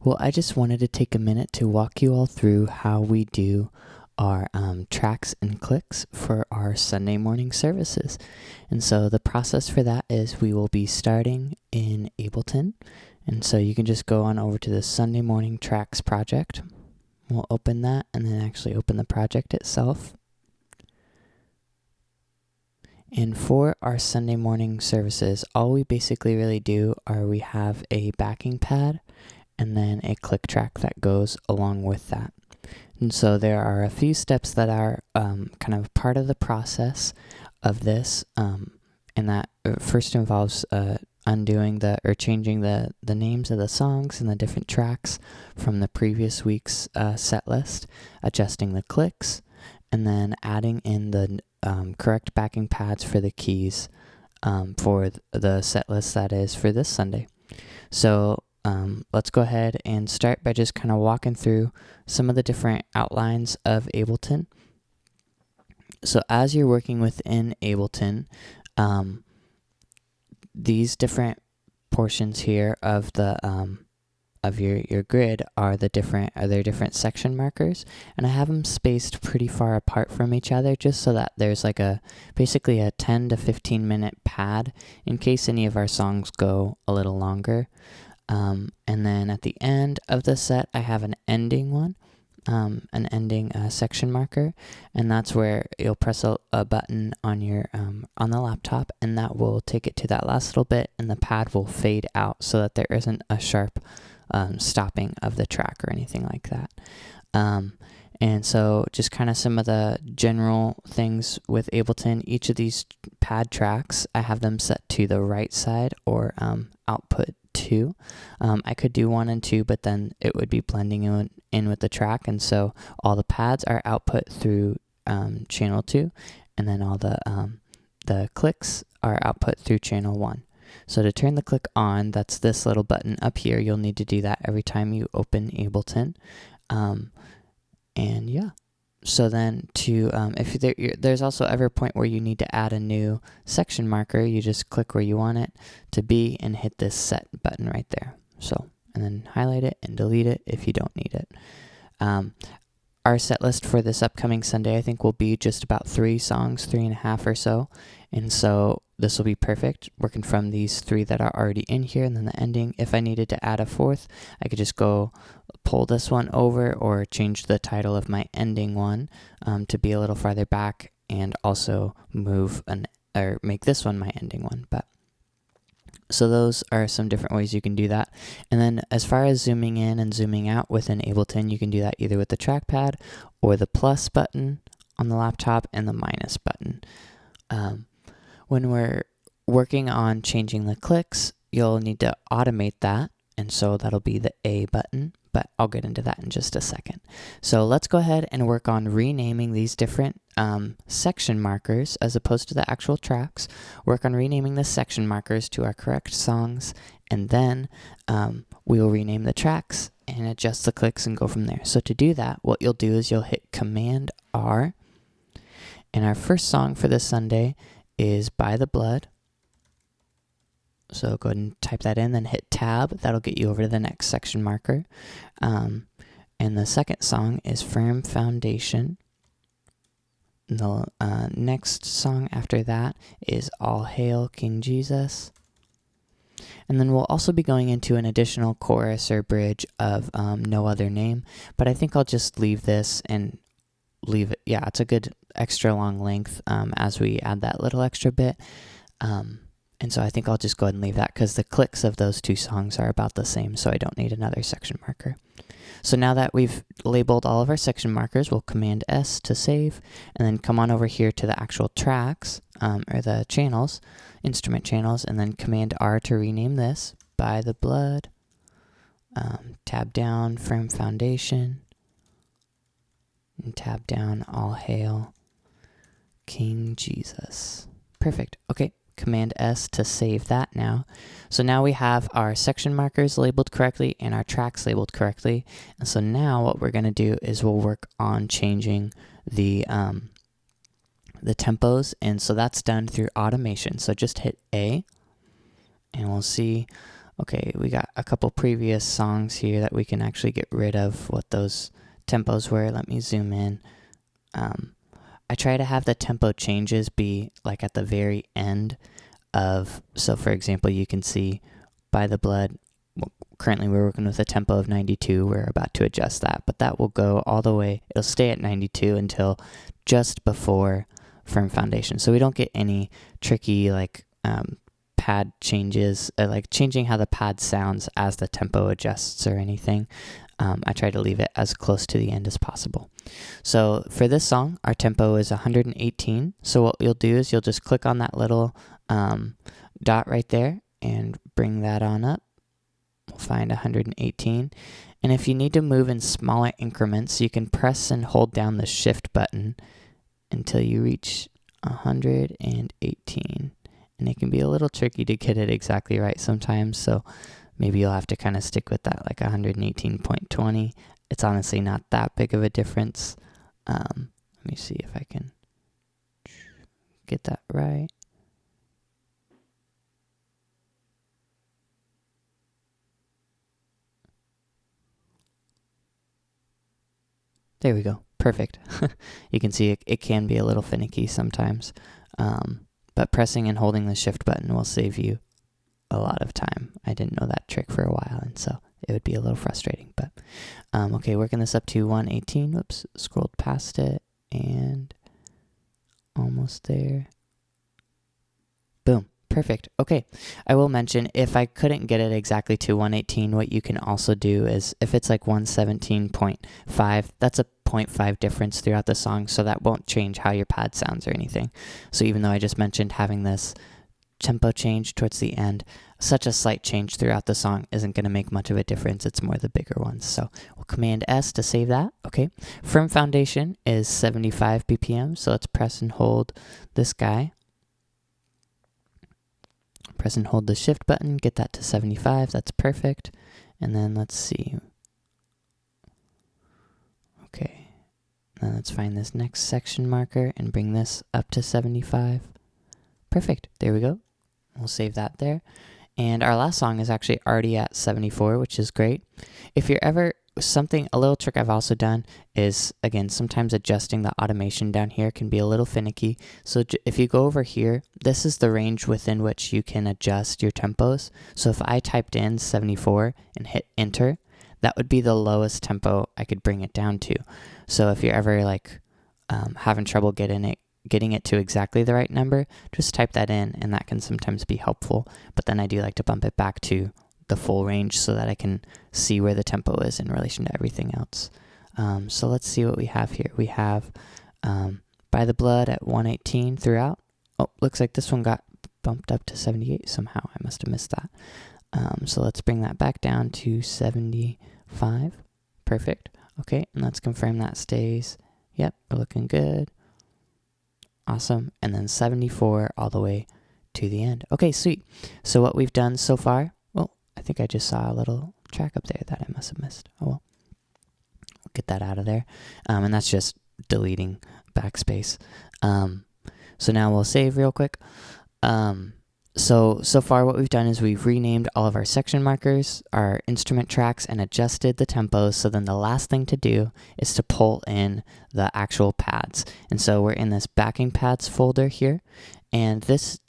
Well, I just wanted to take a minute to walk you all through how we do our tracks and clicks for our Sunday morning services. And so the process for that is we will be starting in Ableton. And so you can just go on over to the Sunday morning tracks project. We'll open that and then actually open the project itself. And for our Sunday morning services, all we basically really do are we have a backing pad and then a click track that goes along with that. And so there are a few steps that are kind of part of the process of this, and that first involves undoing or changing the names of the songs and the different tracks from the previous week's set list, adjusting the clicks, and then adding in the correct backing pads for the keys for the set list that is for this Sunday. So let's go ahead and start by just kind of walking through some of the different outlines of Ableton. So as you're working within Ableton, these different portions here of the of your grid are their different section markers, and I have them spaced pretty far apart from each other just so that there's like basically a 10 to 15 minute pad in case any of our songs go a little longer. And then at the end of the set I have an ending one, an ending section marker, and that's where you'll press a button on your on the laptop, and that will take it to that last little bit, and the pad will fade out so that there isn't a sharp stopping of the track or anything like that. And so just kind of some of the general things with Ableton, each of these pad tracks, I have them set to the right side or output 2. I could do 1 and 2, but then it would be blending in with the track, and so all the pads are output through channel 2, and then all the clicks are output through channel 1. So to turn the click on, that's this little button up here. You'll need to do that every time you open Ableton. And yeah, so then if there's also ever a point where you need to add a new section marker, you just click where you want it to be and hit this set button right there. So, and then highlight it and delete it if you don't need it. Our set list for this upcoming Sunday, I think, will be just about 3 songs, 3.5 or so. And so this will be perfect, working from these 3 that are already in here, and then the ending. If I needed to add a 4th, I could just go pull this one over or change the title of my ending one to be a little farther back, and also make this one my ending one. So those are some different ways you can do that. And then as far as zooming in and zooming out within Ableton, you can do that either with the trackpad or the plus button on the laptop and the minus button. When we're working on changing the clicks, you'll need to automate that, and so that'll be the A button, but I'll get into that in just a second. So let's go ahead and work on renaming these different section markers as opposed to the actual tracks. Work on renaming the section markers to our correct songs, and then we will rename the tracks and adjust the clicks and go from there. So to do that, what you'll do is you'll hit Command R, and our first song for this Sunday is By the Blood. So go ahead and type that in, then hit Tab. That'll get you over to the next section marker. And the second song is Firm Foundation. The next song after that is All Hail King Jesus. And then we'll also be going into an additional chorus or bridge of No Other Name, but I think I'll just leave this and leave it. Yeah, it's a good extra long length as we add that little extra bit. And so I think I'll just go ahead and leave that because the clicks of those 2 songs are about the same, so I don't need another section marker. So now that we've labeled all of our section markers, we'll Command S to save, and then come on over here to the actual tracks, or the channels, instrument channels, and then Command R to rename this, By the Blood. Tab down, Firm Foundation, and tab down, All Hail King Jesus. Perfect. Okay. Command S to save that now. So now we have our section markers labeled correctly and our tracks labeled correctly. And so now what we're going to do is we'll work on changing the tempos. And so that's done through automation. So just hit A and we'll see Okay, we got a couple previous songs here that we can actually get rid of what those tempos were. Let me zoom in. I try to have the tempo changes be like at the very end of, so for example, you can see By the Blood, well, currently we're working with a tempo of 92. We're about to adjust that, but that will go all the way. It'll stay at 92 until just before Firm Foundation. So we don't get any tricky like pad changes, like changing how the pad sounds as the tempo adjusts or anything. I try to leave it as close to the end as possible. So for this song, our tempo is 118. So what you'll do is you'll just click on that little dot right there and bring that on up. We'll find 118. And if you need to move in smaller increments, you can press and hold down the shift button until you reach 118. And it can be a little tricky to get it exactly right sometimes, so maybe you'll have to kind of stick with that, like 118.20. It's honestly not that big of a difference. Let me see if I can get that right. There we go. Perfect. You can see it can be a little finicky sometimes. But pressing and holding the shift button will save you a lot of time. I didn't know that trick for a while, and so it would be a little frustrating. But okay, working this up to 118. Whoops, scrolled past it and almost there. Boom. Perfect. Okay, I will mention if I couldn't get it exactly to 118, what you can also do is if it's like 117.5, that's a 0.5 difference throughout the song, so that won't change how your pad sounds or anything. So even though I just mentioned having this tempo change towards the end, such a slight change throughout the song isn't going to make much of a difference. It's more the bigger ones. So we'll Command S to save that. Okay, Firm Foundation is 75 BPM, so let's press and hold this guy. Press and hold the shift button, get that to 75, that's perfect. And then let's see. Okay, now let's find this next section marker and bring this up to 75. Perfect, there we go. We'll save that there. And our last song is actually already at 74, which is great. If you're ever, a little trick I've also done is, again, sometimes adjusting the automation down here can be a little finicky. So if you go over here, this is the range within which you can adjust your tempos. So if I typed in 74 and hit enter, that would be the lowest tempo I could bring it down to. So if you're ever like having trouble getting it to exactly the right number, just type that in, and that can sometimes be helpful. But then I do like to bump it back to the full range so that I can see where the tempo is in relation to everything else. So let's see what we have here. We have By the Blood at 118 throughout. Oh, looks like this one got bumped up to 78 somehow. I must have missed that. So let's bring that back down to 75. Perfect. Okay, and let's confirm that stays. Yep, we're looking good. Awesome. And then 74 all the way to the end. Okay, sweet. So what we've done so far, well, I think I just saw a little track up there that I must have missed. Oh well. We'll get that out of there. And that's just deleting backspace. So now we'll save real quick. So far what we've done is we've renamed all of our section markers, our instrument tracks, and adjusted the tempos. So then the last thing to do is to pull in the actual pads. And so we're in this backing pads folder here. And this,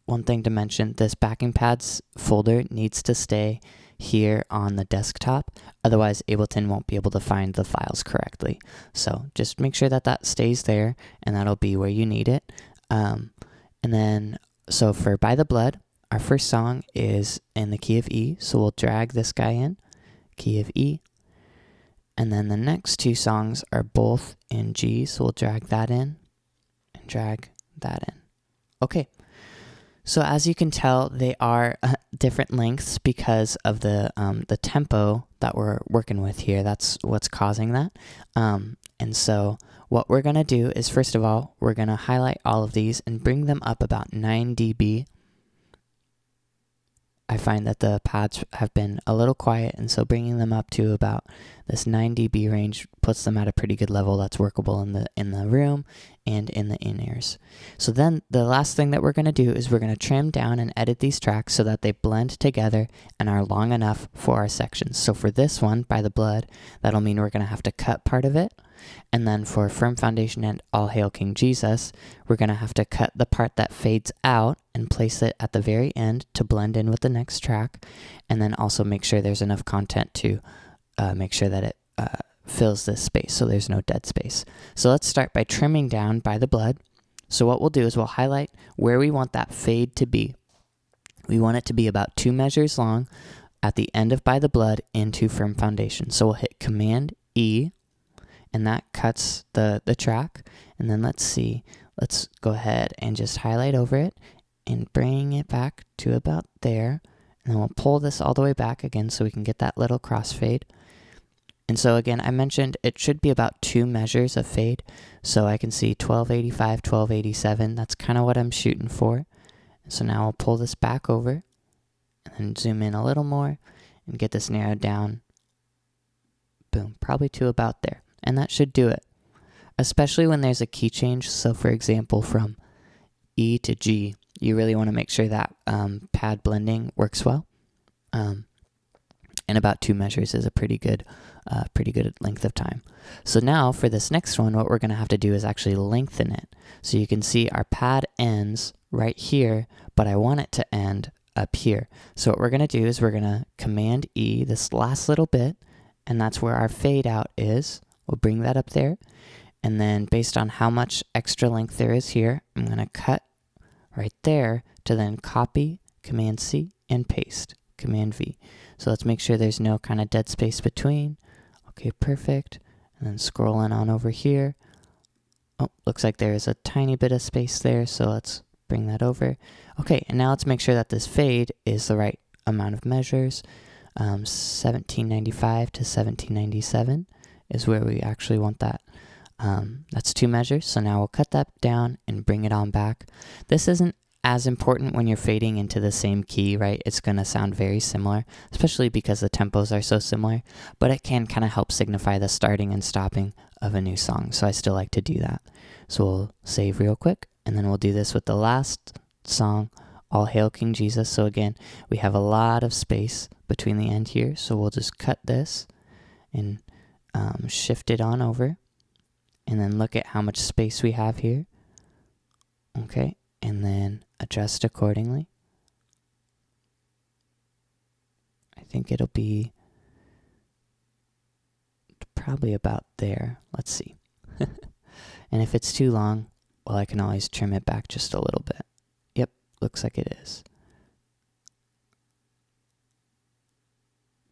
one thing to mention, this backing pads folder needs to stay here on the desktop. Otherwise, Ableton won't be able to find the files correctly. So just make sure that that stays there, and that'll be where you need it. And then so for By the Blood, our first song is in the key of E, so we'll drag this guy in, key of E. And then the next two songs are both in G, so we'll drag that in and drag that in. Okay, so as you can tell, they are different lengths because of the tempo that we're working with here. That's what's causing that. And so what we're going to do is, first of all, we're going to highlight all of these and bring them up about 9 dB. I find that the pads have been a little quiet, and so bringing them up to about this 9 dB range puts them at a pretty good level that's workable in the room and in the in-ears. So then the last thing that we're going to do is we're going to trim down and edit these tracks so that they blend together and are long enough for our sections. So for this one, By the Blood, that'll mean we're going to have to cut part of it. And then for Firm Foundation and All Hail King Jesus, we're going to have to cut the part that fades out and place it at the very end to blend in with the next track. And then also make sure there's enough content to make sure that it fills this space so there's no dead space. So let's start by trimming down By the Blood. So what we'll do is we'll highlight where we want that fade to be. We want it to be about 2 measures long at the end of By the Blood into Firm Foundation. So we'll hit Command E, and that cuts the track. And then let's go ahead and just highlight over it and bring it back to about there. And then we'll pull this all the way back again so we can get that little crossfade. And so again, I mentioned it should be about 2 measures of fade. So I can see 1285, 1287. That's kind of what I'm shooting for. And so now I'll pull this back over and then zoom in a little more and get this narrowed down. Boom, probably to about there. And that should do it, especially when there's a key change. So for example, from E to G, you really want to make sure that pad blending works well. And about 2 measures is a pretty good length of time. So now for this next one, what we're going to have to do is actually lengthen it. So you can see our pad ends right here, but I want it to end up here. So what we're going to do is we're going to Command E this last little bit, and that's where our fade out is. We'll bring that up there. And then based on how much extra length there is here, I'm going to cut right there to then copy, Command C, and paste, Command V. So let's make sure there's no kind of dead space between. Okay, perfect. And then scrolling on over here. Oh, looks like there is a tiny bit of space there, so let's bring that over. Okay, and now let's make sure that this fade is the right amount of measures. 1795 to 1797 is where we actually want that. That's 2 measures, so now we'll cut that down and bring it on back. This isn't as important when you're fading into the same key, right? It's going to sound very similar, especially because the tempos are so similar, but it can kind of help signify the starting and stopping of a new song, so I still like to do that. So we'll save real quick, and then we'll do this with the last song, All Hail King Jesus. So again, we have a lot of space between the end here, so we'll just cut this and shift it on over, and then look at how much space we have here. Okay, and then adjust accordingly. I think it'll be probably about there. Let's see. And if it's too long, well, I can always trim it back just a little bit. Yep, looks like it is.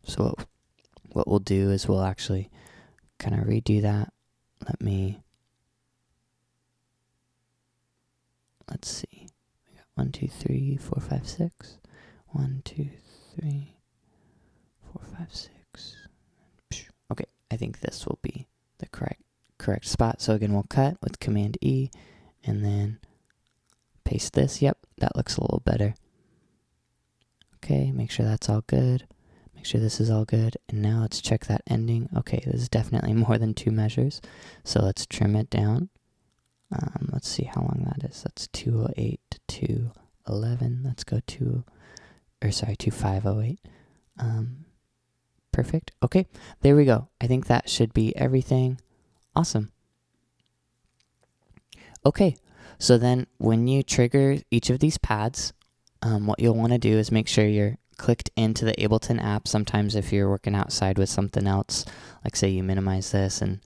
So what we'll do is we'll actually kind of redo that. Let's see. We got 1, 2, 3, 4, 5, 6. 1, 2, 3, 4, 5, 6. Okay, I think this will be the correct spot. So again, we'll cut with Command E and then paste this. Yep, that looks a little better. Okay, make sure that's all good. Make sure this is all good. And now let's check that ending. Okay, this is definitely more than 2 measures. So let's trim it down. Let's see how long that is. That's 208 to 211. Let's go 2508. Perfect. Okay, there we go. I think that should be everything. Awesome. Okay, so then when you trigger each of these pads, what you'll want to do is make sure you're clicked into the Ableton app. Sometimes if you're working outside with something else, like say you minimize this and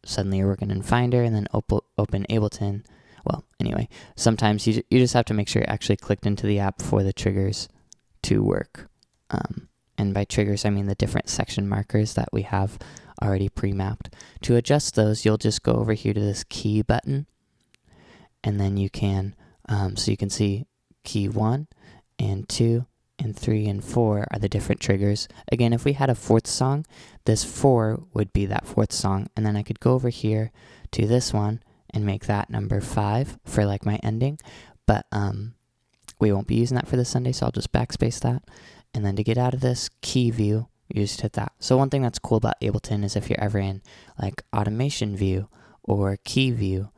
suddenly you're working in Finder and then open Ableton. Well, anyway, sometimes you just have to make sure you're actually clicked into the app for the triggers to work. And by triggers, I mean the different section markers that we have already pre-mapped. To adjust those, you'll just go over here to this key button, and then you can, so you can see key 1 and 2 and 3 and 4 are the different triggers. Again, if we had a 4th song, this 4 would be that 4th song, and then I could go over here to this one and make that number 5 for like my ending. But We won't be using that for this Sunday, so I'll just backspace that. And then to get out of this key view, you just hit that. So one thing that's cool about Ableton is if you're ever in like automation view or key view,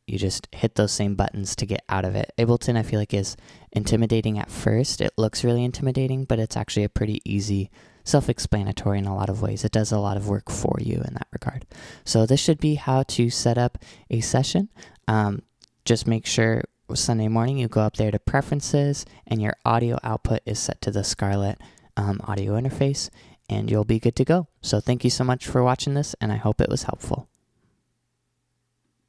you just hit those same buttons to get out of it. Ableton, I feel like, is intimidating at first. It looks really intimidating, but it's actually a pretty easy, self-explanatory in a lot of ways. It does a lot of work for you in that regard. So this should be how to set up a session. Just make sure Sunday morning you go up there to preferences and your audio output is set to the Scarlett audio interface, and you'll be good to go. So thank you so much for watching this, and I hope it was helpful.